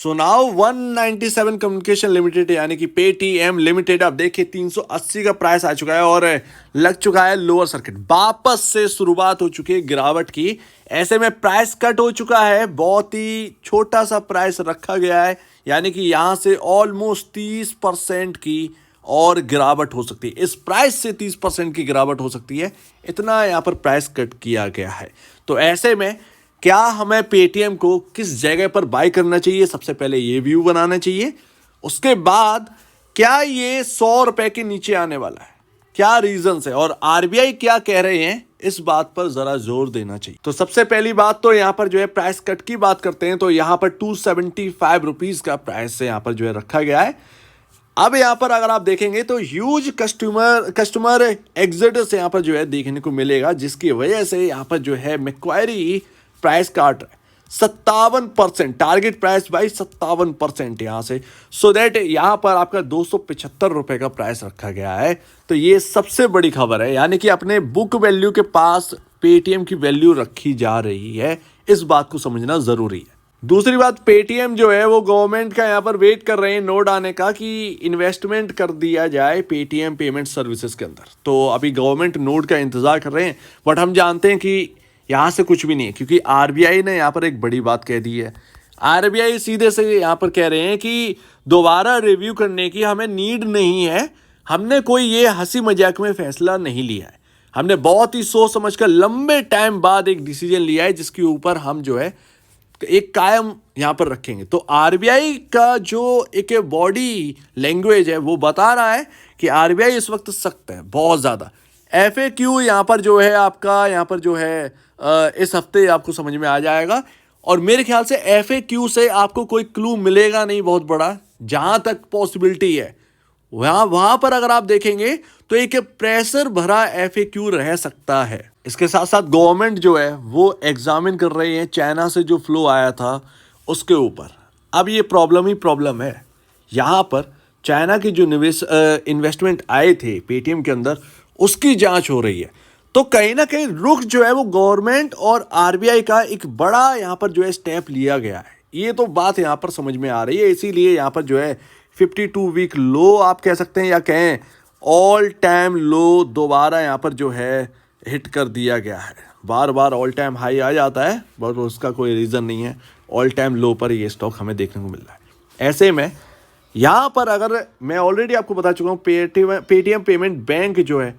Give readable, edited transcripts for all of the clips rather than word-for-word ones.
So now 197 communication limited यानी कि Paytm limited अब देखिए 380 का प्राइस आ चुका है और लग चुका है लोअर सर्किट। वापस से शुरुआत हो चुकी है गिरावट की। ऐसे में प्राइस कट हो चुका है, बहुत ही छोटा सा प्राइस रखा गया है, यानी कि यहां से ऑलमोस्ट 30% की और गिरावट हो सकती है। इस प्राइस से 30% की गिरावट हो सकती है, इतना यहां पर प्राइस कट किया गया है। तो ऐसे में क्या हमें पेटीएम को किस जगह पर बाय करना चाहिए, सबसे पहले ये व्यू बनाना चाहिए। उसके बाद क्या ये 100 रुपए के नीचे आने वाला है, क्या रीजंस है और आरबीआई क्या कह रहे हैं, इस बात पर जरा जोर देना चाहिए। तो सबसे पहली बात तो यहां पर जो है प्राइस कट की बात करते हैं तो यहां पर 275 रुपीज का प्राइस से यहां पर जो है रखा गया है। अब यहां पर अगर आप देखेंगे तो ह्यूज कस्टमर एग्जिट्स यहां पर जो है देखने को मिलेगा, जिसकी वजह से यहां पर जो है मैक्वायरी प्राइस काट रहा है 57%, टारगेट प्राइस भाई 57% यहां से। सो दैट यहां पर आपका 275 रुपए का प्राइस रखा गया है। तो ये सबसे बड़ी खबर है, यानी कि अपने बुक वैल्यू के पास पेटीएम की वैल्यू रखी जा रही है, इस बात को समझना जरूरी है। दूसरी बात, पेटीएम जो है वो गवर्नमेंट का यहाँ पर वेट कर रहे हैं नोड आने का कि इन्वेस्टमेंट कर दिया जाए पेटीएम पेमेंट सर्विसेज के अंदर। तो अभी गवर्नमेंट नोड का इंतजार कर रहे हैं, बट हम जानते हैं कि यहाँ से कुछ भी नहीं है, क्योंकि आरबीआई ने यहाँ पर एक बड़ी बात कह दी है। आरबीआई सीधे से यहाँ पर कह रहे हैं कि दोबारा रिव्यू करने की हमें नीड नहीं है, हमने कोई ये हंसी मजाक में फैसला नहीं लिया है, हमने बहुत ही सोच समझ कर लंबे टाइम बाद एक डिसीजन लिया है जिसके ऊपर हम जो है एक कायम यहां पर रखेंगे। तो आरबीआई का जो एक बॉडी लैंग्वेज है वो बता रहा है कि आरबीआई इस वक्त सख्त है बहुत ज़्यादा। एफएक्यू यहाँ पर जो है आपका यहाँ पर जो है इस हफ्ते आपको समझ में आ जाएगा, और मेरे ख्याल से एफएक्यू से आपको कोई क्लू मिलेगा नहीं बहुत बड़ा, जहां तक पॉसिबिलिटी है वहां पर अगर आप देखेंगे तो एक प्रेशर भरा एफएक्यू रह सकता है। इसके साथ साथ गवर्नमेंट जो है वो एग्जामिन कर रही है चाइना से जो फ्लो आया था उसके ऊपर। अब ये प्रॉब्लम ही प्रॉब्लम है, यहाँ पर चाइना की जो इन्वेस्टमेंट आए थे पेटीएम के अंदर उसकी जांच हो रही है। तो कहीं ना कहीं रुख जो है वो गवर्नमेंट और आरबीआई का एक बड़ा यहाँ पर जो है स्टेप लिया गया है, ये तो बात यहाँ पर समझ में आ रही है। इसीलिए यहाँ पर जो है 52 वीक लो आप कह सकते हैं, या कहें ऑल टाइम लो दोबारा यहाँ पर जो है हिट कर दिया गया है। बार बार ऑल टाइम हाई आ जाता है, बट उसका कोई रीज़न नहीं है, ऑल टाइम लो पर ये स्टॉक हमें देखने को मिल रहा है। ऐसे में यहाँ पर अगर मैं ऑलरेडी आपको बता चुका हूँ पेटीएम पेमेंट बैंक जो है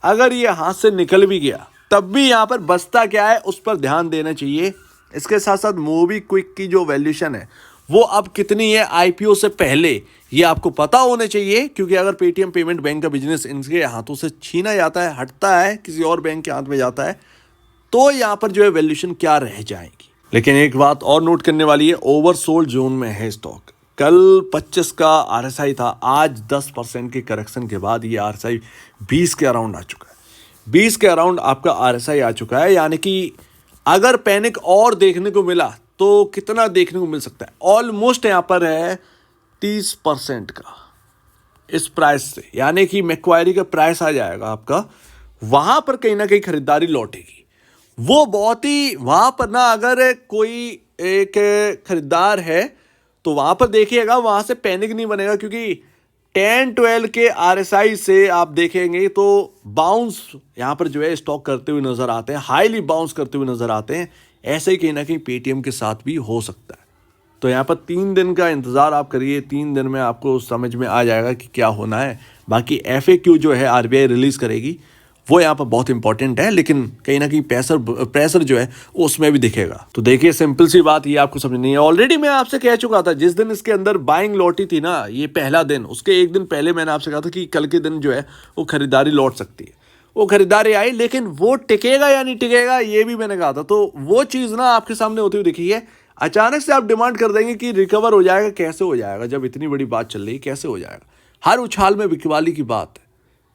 अगर ये हाथ से निकल भी गया तब भी यहाँ पर बचता क्या है उस पर ध्यान देना चाहिए। इसके साथ साथ मोबीक्विक की जो वैल्यूशन है वो अब कितनी है आईपीओ से पहले, ये आपको पता होना चाहिए, क्योंकि अगर पेटीएम पेमेंट बैंक का बिजनेस इनके हाथों से छीना जाता है, हटता है, किसी और बैंक के हाथ में जाता है, तो यहाँ पर जो है वैल्यूशन क्या रह जाएगी। लेकिन एक बात और नोट करने वाली है, ओवरसोल्ड जोन में है स्टॉक। कल 25 का आरएसआई था, आज 10% के करेक्शन के बाद ये आरएसआई 20 के अराउंड आ चुका है। 20 के अराउंड आपका आरएसआई आ चुका है, यानी कि अगर पैनिक और देखने को मिला तो कितना देखने को मिल सकता है, ऑलमोस्ट यहाँ पर है 30% का इस प्राइस से, यानी कि मैक्वायरी का प्राइस आ जाएगा आपका, वहां पर कहीं ना कहीं खरीदारी लौटेगी। वो बहुत ही वहां पर ना, अगर कोई एक खरीदार है तो वहां पर देखिएगा, वहां से पैनिक नहीं बनेगा, क्योंकि 10-12 के आरएसआई से आप देखेंगे तो बाउंस यहां पर जो है स्टॉक करते हुए नजर आते हैं, हाईली बाउंस करते हुए नजर आते हैं। ऐसे ही कहीं ना कहीं पेटीएम के साथ भी हो सकता है। तो यहाँ पर 3 दिन का इंतज़ार आप करिए, 3 दिन में आपको समझ में आ जाएगा कि क्या होना है। बाकी एफएक्यू जो है आरबीआई रिलीज़ करेगी वो यहाँ पर बहुत इंपॉर्टेंट है, लेकिन कहीं ना कहीं प्रेशर जो है उसमें भी दिखेगा। तो देखिए सिंपल सी बात ये आपको समझनी है। ऑलरेडी मैं आपसे कह चुका था, जिस दिन इसके अंदर बाइंग लौटी थी ना, ये पहला दिन, उसके एक दिन पहले मैंने आपसे कहा था कि कल के दिन जो है वो खरीदारी लौट सकती है। वो खरीदारी आई, लेकिन वो टिकेगा या नहीं टिकेगा ये भी मैंने कहा था। तो वो चीज़ ना आपके सामने होती हुई दिखी है। अचानक से आप डिमांड कर देंगे कि रिकवर हो जाएगा, कैसे हो जाएगा जब इतनी बड़ी बात चल रही है, कैसे हो जाएगा? हर उछाल में बिकवाली की बात है।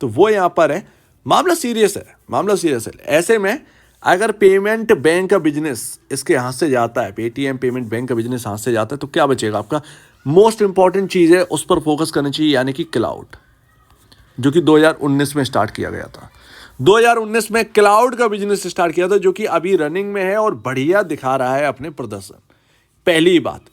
तो वो यहाँ पर है, मामला सीरियस है, मामला सीरियस है। ऐसे में अगर पेमेंट बैंक का बिजनेस इसके हाथ से जाता है, पेटीएम पेमेंट बैंक का बिजनेस हाथ से जाता है, तो क्या बचेगा आपका? मोस्ट इंपॉर्टेंट चीज़ है, उस पर फोकस करनी चाहिए, यानी कि क्लाउड, जो कि 2019 में स्टार्ट किया गया था। 2019 में क्लाउड का बिजनेस स्टार्ट किया था, जो कि अभी रनिंग में है और बढ़िया दिखा रहा है अपने प्रदर्शन। पहली बात।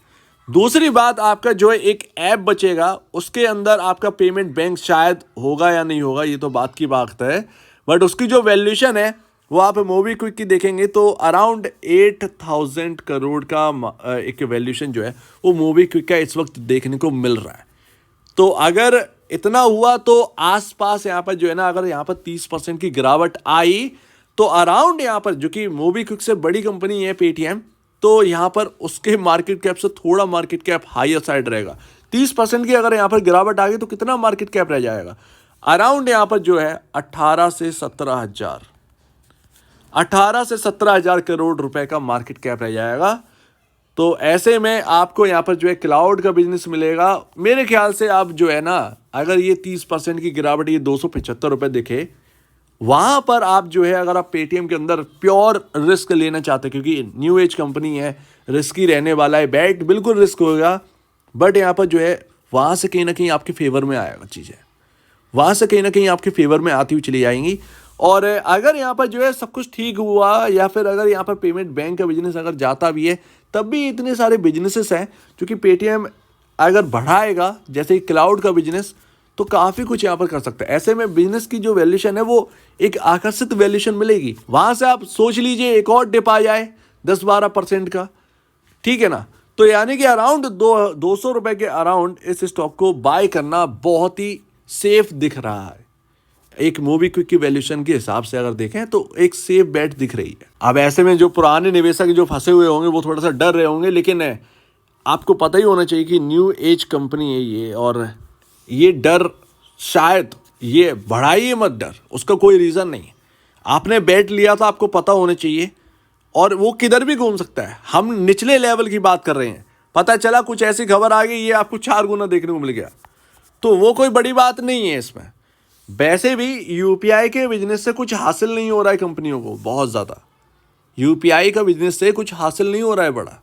दूसरी बात, आपका जो है एक ऐप बचेगा, उसके अंदर आपका पेमेंट बैंक शायद होगा या नहीं होगा, ये तो बात की बात है, बट उसकी जो वैल्यूएशन है वो आप मोबीक्विक की देखेंगे तो अराउंड 8,000 करोड़ का एक वैल्यूएशन जो है वो मोबीक्विक का इस वक्त देखने को मिल रहा है। तो अगर इतना हुआ तो आसपास यहाँ पर जो है ना, अगर यहाँ पर 30% की गिरावट आई तो अराउंड यहाँ पर जो कि मोबीक्विक से बड़ी कंपनी है पेटीएम, तो यहाँ पर उसके मार्केट कैप से थोड़ा मार्केट कैप हायर साइड रहेगा। 30% की अगर यहाँ पर गिरावट आ गई तो कितना मार्केट कैप रह जाएगा, अराउंड यहाँ पर जो है 18 से 17 हजार करोड़ रुपए का मार्केट कैप रह जाएगा। तो ऐसे में आपको यहाँ पर जो है क्लाउड का बिजनेस मिलेगा। मेरे ख्याल से आप जो है ना, अगर ये 30% की गिरावट ये 275 रुपये दिखे, वहाँ पर आप जो है, अगर आप पेटीएम के अंदर प्योर रिस्क लेना चाहते हैं, क्योंकि न्यू एज कंपनी है, रिस्की रहने वाला है, बैट बिल्कुल रिस्क होगा, बट यहाँ पर जो है वहाँ से कहीं ना कहीं आपके फेवर में आएगा चीज़ें, वहाँ से कहीं ना कहीं आपके फेवर में आती हुई चली जाएंगी। और अगर यहाँ पर जो है सब कुछ ठीक हुआ, या फिर अगर यहाँ पर पेमेंट बैंक का बिजनेस अगर जाता भी है, तब भी इतने सारे बिजनेसेस हैं क्योंकि पेटीएम अगर बढ़ाएगा जैसे क्लाउड का बिजनेस, तो काफ़ी कुछ यहाँ पर कर सकते हैं। ऐसे में बिजनेस की जो वैल्यूएशन है वो एक आकर्षित वैल्यूएशन मिलेगी। वहाँ से आप सोच लीजिए एक और डिप आ जाए 10-12% का, ठीक है ना, तो यानी कि अराउंड 200 रुपये के अराउंड इस स्टॉक को बाय करना बहुत ही सेफ दिख रहा है। एक मोबीक्विक की वैल्यूएशन के हिसाब से अगर देखें तो एक सेफ बेट दिख रही है। अब ऐसे में जो पुराने निवेशक जो फंसे हुए होंगे वो थोड़ा सा डर रहे होंगे, लेकिन आपको पता ही होना चाहिए कि न्यू एज कंपनी है ये, और ये डर शायद ये बढ़ाइए मत डर, उसका कोई रीज़न नहीं है। आपने बेट लिया था, आपको पता होना चाहिए, और वो किधर भी घूम सकता है। हम निचले लेवल की बात कर रहे हैं, पता चला कुछ ऐसी खबर आ गई ये आपको 4 गुना देखने को मिल गया, तो वो कोई बड़ी बात नहीं है इसमें। वैसे भी यूपीआई के बिजनेस से कुछ हासिल नहीं हो रहा है कंपनियों को, बहुत ज़्यादा यूपीआई का बिजनेस से कुछ हासिल नहीं हो रहा है बड़ा।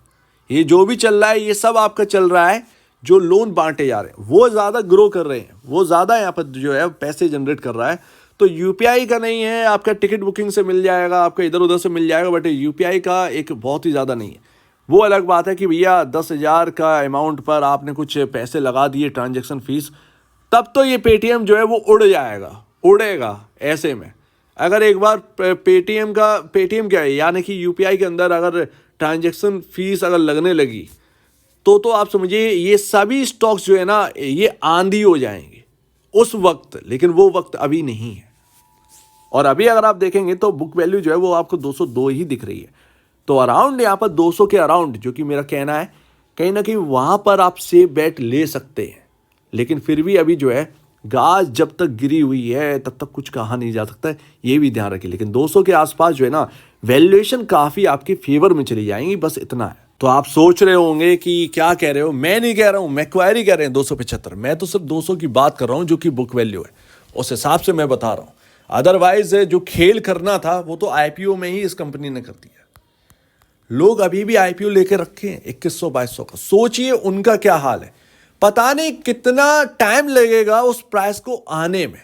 ये जो भी चल रहा है ये सब आपका चल रहा है, जो लोन बांटे जा रहे हैं वो ज़्यादा ग्रो कर रहे हैं, वो ज़्यादा यहाँ पर जो है पैसे जनरेट कर रहा है। तो यूपीआई का नहीं है, आपका टिकट बुकिंग से मिल जाएगा, आपका इधर उधर से मिल जाएगा, बट यूपीआई का एक बहुत ही ज़्यादा नहीं है। वो अलग बात है कि भैया 10,000 का अमाउंट पर आपने कुछ पैसे लगा दिए ट्रांजेक्शन फीस, तब तो ये पेटीएम जो है वो उड़ जाएगा, उड़ेगा। ऐसे में अगर एक बार पेटीएम क्या है, यानी कि यूपीआई के अंदर अगर ट्रांजैक्शन फीस अगर लगने लगी तो आप समझिए ये सभी स्टॉक्स जो है ना ये आंधी हो जाएंगे उस वक्त, लेकिन वो वक्त अभी नहीं है। और अभी अगर आप देखेंगे तो बुक वैल्यू जो है वो आपको 202 ही दिख रही है, तो अराउंड यहाँ पर 200 के अराउंड, जो कि मेरा कहना है कहीं ना कहीं वहाँ पर आप सेफ बेट ले सकते हैं। लेकिन फिर भी अभी जो है गाज जब तक गिरी हुई है तब तक कुछ कहा नहीं जा सकता है, ये भी ध्यान रखिए। लेकिन 200 के आसपास जो है ना वैल्यूएशन काफ़ी आपके फेवर में चली जाएंगी, बस इतना है। तो आप सोच रहे होंगे कि क्या कह रहे हो, मैं नहीं कह रहा हूँ, मैक्वायरी कह रहे हैं 275, मैं तो सिर्फ 200 की बात कर रहा हूँ जो कि बुक वैल्यू है, उस हिसाब से मैं बता रहा हूँ। अदरवाइज जो खेल करना था वो तो आईपीओ में ही इस कंपनी ने कर दिया। लोग अभी भी आईपीओ लेके रखे हैं 2100-2200 का, सोचिए उनका क्या हाल है। पता नहीं कितना टाइम लगेगा उस प्राइस को आने में।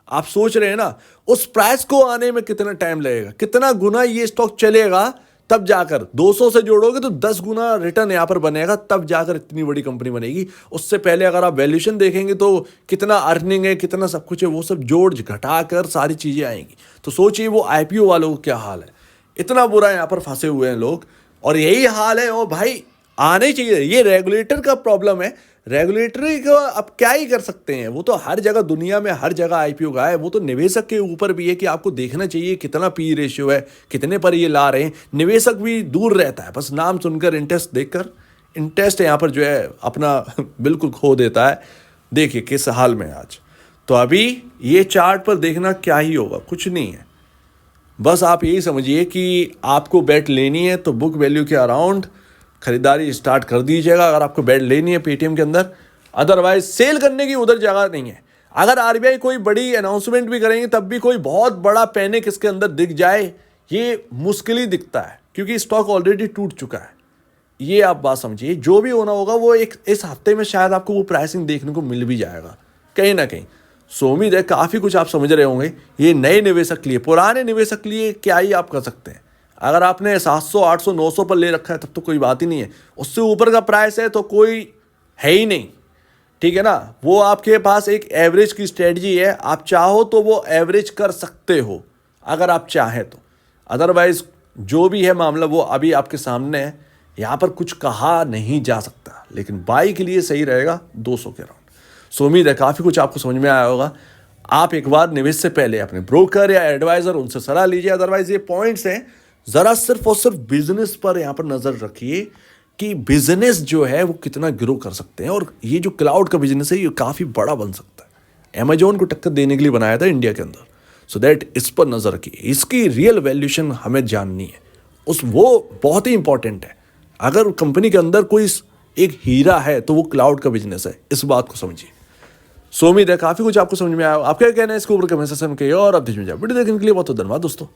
आप सोच रहे हैं ना उस प्राइस को आने में कितना टाइम लगेगा, कितना गुना ये स्टॉक चलेगा, तब जाकर 200 से जोड़ोगे तो 10 गुना रिटर्न यहां पर बनेगा, तब जाकर इतनी बड़ी कंपनी बनेगी। उससे पहले अगर आप वैल्यूएशन देखेंगे तो कितना अर्निंग है, कितना सब कुछ है, वो सब जोड़ घटा कर सारी चीजें आएंगी। तो सोचिए वो आईपीओ वालों को क्या हाल है, इतना बुरा यहाँ पर फंसे हुए हैं लोग। और यही हाल है, ओ भाई आने चाहिए। ये रेगुलेटर का प्रॉब्लम है, रेगुलेटरी को अब क्या ही कर सकते हैं, वो तो हर जगह दुनिया में हर जगह आईपीओ का है। वो तो निवेशक के ऊपर भी है कि आपको देखना चाहिए कितना पी रेशियो है, कितने पर ये ला रहे हैं। निवेशक भी दूर रहता है, बस नाम सुनकर इंटरेस्ट देखकर, इंटरेस्ट यहाँ पर जो है अपना बिल्कुल खो देता है। देखिए किस हाल में आज। तो अभी ये चार्ट पर देखना क्या ही होगा, कुछ नहीं है। बस आप यही समझिए कि आपको बेट लेनी है तो बुक वैल्यू के अराउंड खरीदारी स्टार्ट कर दीजिएगा अगर आपको बेट लेनी है पेटीएम के अंदर। अदरवाइज सेल करने की उधर जगह नहीं है। अगर आरबीआई कोई बड़ी अनाउंसमेंट भी करेंगे तब भी कोई बहुत बड़ा पैनिक इसके अंदर दिख जाए ये मुश्किल ही दिखता है, क्योंकि स्टॉक ऑलरेडी टूट चुका है। ये आप बात समझिए, जो भी होना होगा वो एक इस हफ्ते में शायद आपको वो प्राइसिंग देखने को मिल भी जाएगा कहीं ना कहीं। सो उम्मीद है काफ़ी कुछ आप समझ रहे होंगे। ये नए निवेशक के लिए, पुराने निवेशक के लिए क्या ही आप कर सकते हैं। अगर आपने 700 800 900 पर ले रखा है तब तो कोई बात ही नहीं है, उससे ऊपर का प्राइस है तो कोई है ही नहीं, ठीक है ना। वो आपके पास एक एवरेज की स्ट्रेटजी है, आप चाहो तो वो एवरेज कर सकते हो अगर आप चाहें तो, अदरवाइज जो भी है मामला वो अभी आपके सामने है, यहाँ पर कुछ कहा नहीं जा सकता, लेकिन बाई के लिए सही रहेगा 200 के राउंड। सो उम्मीद है काफ़ी कुछ आपको समझ में आया होगा। आप एक बार निवेश से पहले अपने ब्रोकर या एडवाइजर उनसे सलाह लीजिए, अदरवाइज ये पॉइंट्स हैं, ज़रा सिर्फ और सिर्फ बिजनेस पर यहाँ पर नज़र रखिए कि बिजनेस जो है वो कितना ग्रो कर सकते हैं, और ये जो क्लाउड का बिजनेस है ये काफ़ी बड़ा बन सकता है। अमेजोन को टक्कर देने के लिए बनाया था इंडिया के अंदर, सो दैट इस पर नज़र रखिए, इसकी रियल वैल्यूएशन हमें जाननी है, वो बहुत ही इंपॉर्टेंट है। अगर कंपनी के अंदर कोई एक हीरा है तो वो क्लाउड का बिजनेस है, इस बात को समझिए। सो उम्मीद है काफ़ी कुछ आपको समझ में आया। आप क्या कहना है इसके ऊपर कमेंट सेक्शन में कहिए, और अब वीडियो देखने के लिए बहुत धन्यवाद दोस्तों।